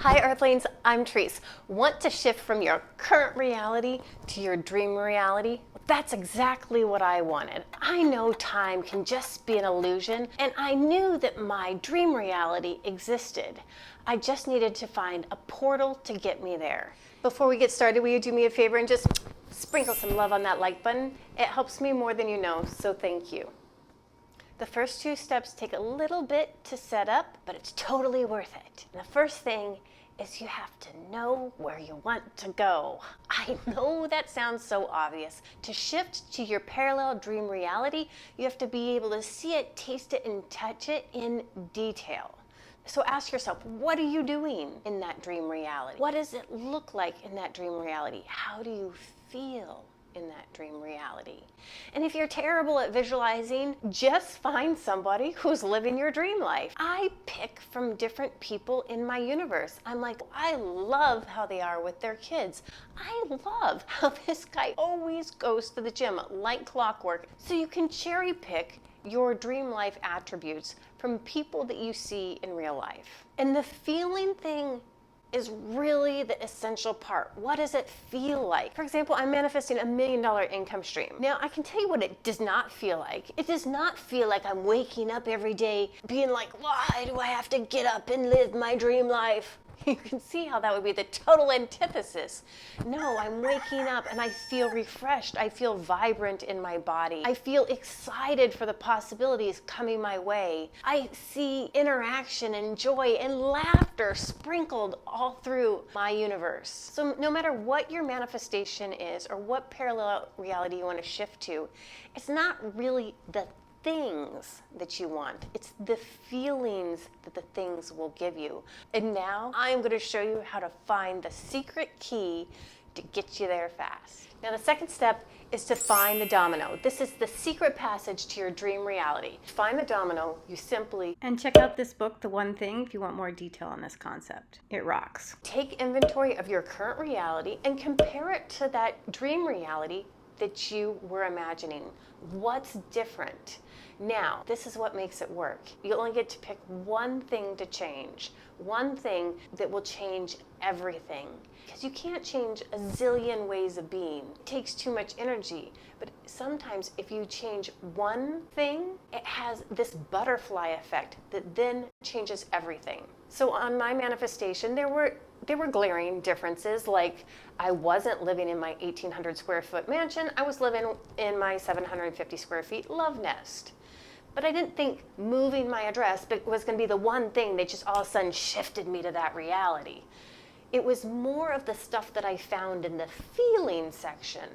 Hi Earthlings, I'm Trice. Want to shift from your current reality to your dream reality? That's exactly what I wanted. I know time can just be an illusion, and I knew that my dream reality existed. I just needed to find a portal to get me there. Before we get started, will you do me a favor and just sprinkle some love on that like button? It helps me more than you know, so thank you. The first two steps take a little bit to set up, but it's totally worth it. And the first thing is you have to know where you want to go. I know that sounds so obvious. To shift to your parallel dream reality, you have to be able to see it, taste it, and touch it in detail. So ask yourself, what are you doing in that dream reality? What does it look like in that dream reality? How do you feel in that dream reality? And if you're terrible at visualizing, just find somebody who's living your dream life. I pick from different people in my universe. I'm like, I love how they are with their kids. I love how this guy always goes to the gym like clockwork. So you can cherry pick your dream life attributes from people that you see in real life. And the feeling thing is really the essential part. What does it feel like? For example, I'm manifesting $1 million income stream. Now, I can tell you what it does not feel like. It does not feel like I'm waking up every day being like, why do I have to get up and live my dream life? You can see how that would be the total antithesis. No, I'm waking up and I feel refreshed. I feel vibrant in my body. I feel excited for the possibilities coming my way. I see interaction and joy and laughter sprinkled all through my universe. So no matter what your manifestation is or what parallel reality you want to shift to, it's not really the things that you want. It's the feelings that the things will give you. And now I'm going to show you how to find the secret key to get you there fast. Now the second step is to find the domino. This is the secret passage to your dream reality. To find the domino, you simply... And check out this book, The One Thing, if you want more detail on this concept. It rocks. Take inventory of your current reality and compare it to that dream reality that you were imagining. What's different? Now, this is what makes it work. You only get to pick one thing to change, one thing that will change everything. Because you can't change a zillion ways of being. It takes too much energy. But sometimes if you change one thing, it has this butterfly effect that then changes everything. So on my manifestation, there were glaring differences, like I wasn't living in my 1,800 square foot mansion. I was living in my 750 square feet love nest. But I didn't think moving my address was going to be the one thing that just all of a sudden shifted me to that reality. It was more of the stuff that I found in the feeling section.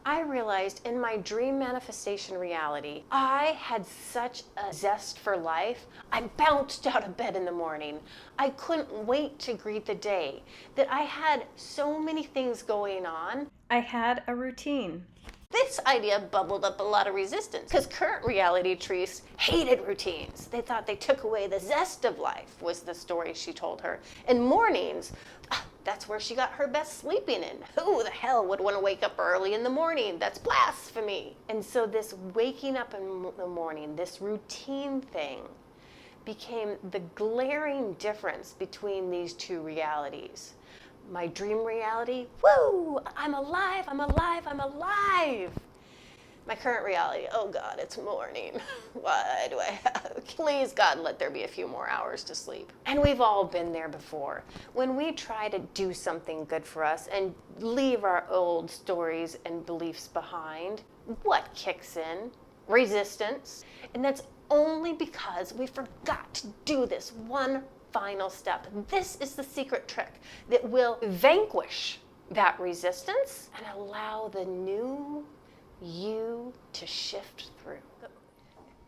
I realized in my dream manifestation reality, I had such a zest for life. I bounced out of bed in the morning. I couldn't wait to greet the day. That I had so many things going on. I had a routine. This idea bubbled up a lot of resistance because current reality Trice hated routines. They thought they took away the zest of life, was the story she told her. And mornings, that's where she got her best sleeping in. Who the hell would want to wake up early in the morning? That's blasphemy. And so this waking up in the morning, this routine thing, became the glaring difference between these two realities. My dream reality, woo, I'm alive, I'm alive, I'm alive. My current reality, oh God, it's morning. Why do I have, please God, let there be a few more hours to sleep. And we've all been there before. When we try to do something good for us and leave our old stories and beliefs behind, what kicks in? Resistance. And that's only because we forgot to do this one final step. This is the secret trick that will vanquish that resistance and allow the new you to shift through.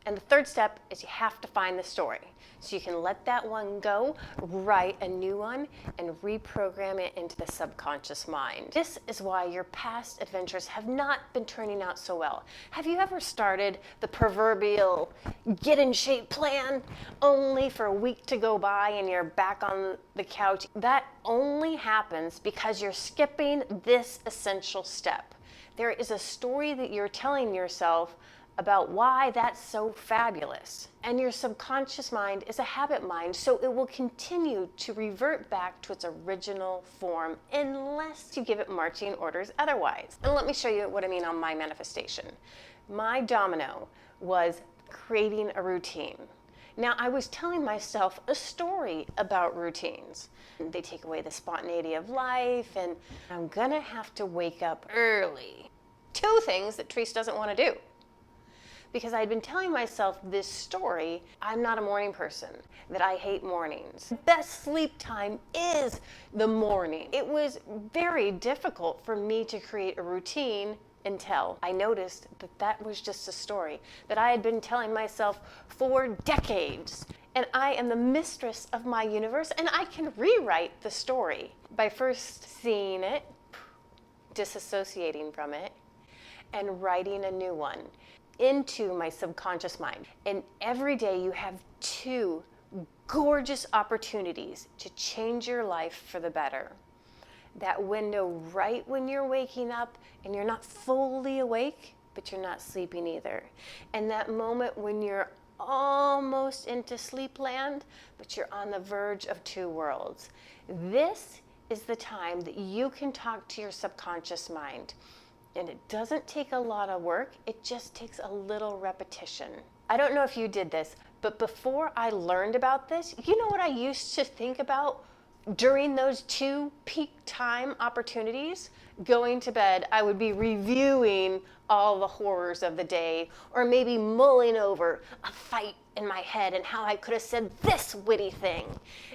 And the third step is you have to find the story. So you can let that one go, write a new one, and reprogram it into the subconscious mind. This is why your past adventures have not been turning out so well. Have you ever started the proverbial get in shape plan only for a week to go by and you're back on the couch? That only happens because you're skipping this essential step. There is a story that you're telling yourself about why that's so fabulous. And your subconscious mind is a habit mind, so it will continue to revert back to its original form unless you give it marching orders otherwise. And let me show you what I mean on my manifestation. My domino was creating a routine. Now, I was telling myself a story about routines. They take away the spontaneity of life, and I'm gonna have to wake up early. Two things that Trice doesn't want to do. Because I'd been telling myself this story, I'm not a morning person, that I hate mornings. The best sleep time is the morning. It was very difficult for me to create a routine until I noticed that that was just a story that I had been telling myself for decades. And I am the mistress of my universe, and I can rewrite the story by first seeing it, disassociating from it, and writing a new one into my subconscious mind. And every day you have two gorgeous opportunities to change your life for the better. That window right when you're waking up and you're not fully awake, but you're not sleeping either. And that moment when you're almost into sleep land, but you're on the verge of two worlds. This is the time that you can talk to your subconscious mind. And it doesn't take a lot of work, it just takes a little repetition. I don't know if you did this, but before I learned about this, you know what I used to think about during those two peak time opportunities? Going to bed, I would be reviewing all the horrors of the day, or maybe mulling over a fight in my head and how I could have said this witty thing.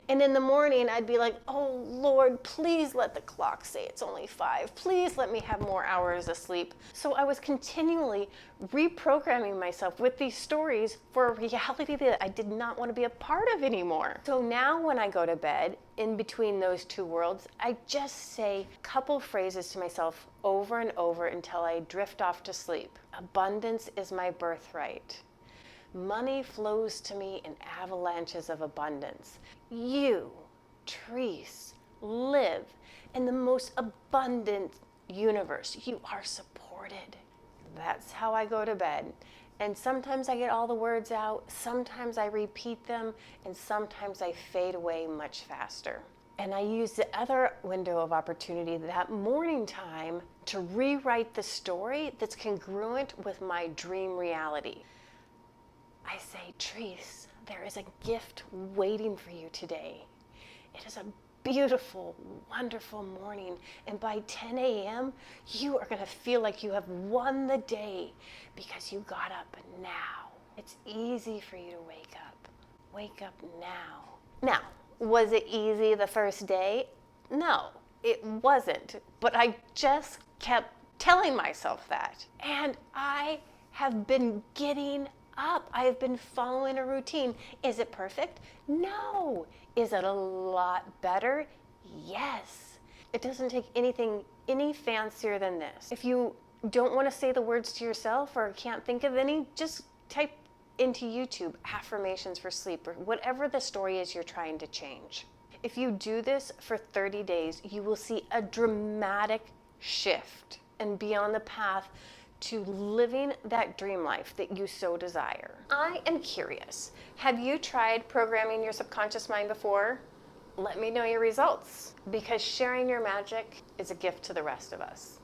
And in the morning, I'd be like, oh Lord, please let the clock say it's only 5. Please let me have more hours of sleep. So I was continually reprogramming myself with these stories for a reality that I did not want to be a part of anymore. So now when I go to bed, in between those two worlds, I just say a couple phrases to myself over and over until I drift off to sleep. Abundance is my birthright. Money flows to me in avalanches of abundance. You, Trice, live in the most abundant universe. You are supported. That's how I go to bed. And sometimes I get all the words out, sometimes I repeat them, and sometimes I fade away much faster. And I use the other window of opportunity, that morning time, to rewrite the story that's congruent with my dream reality. I say, Trice, there is a gift waiting for you today. It is a beautiful, wonderful morning. And by 10 a.m., you are going to feel like you have won the day because you got up now. It's easy for you to wake up. Wake up now. Now, was it easy the first day? No, it wasn't. But I just kept telling myself that. And I have been getting up. I have been following a routine. Is it perfect? No. Is it a lot better? Yes. It doesn't take anything any fancier than this. If you don't want to say the words to yourself or can't think of any, just type into YouTube affirmations for sleep or whatever the story is you're trying to change. If you do this for 30 days, you will see a dramatic shift and be on the path to living that dream life that you so desire. I am curious, have you tried programming your subconscious mind before? Let me know your results, because sharing your magic is a gift to the rest of us.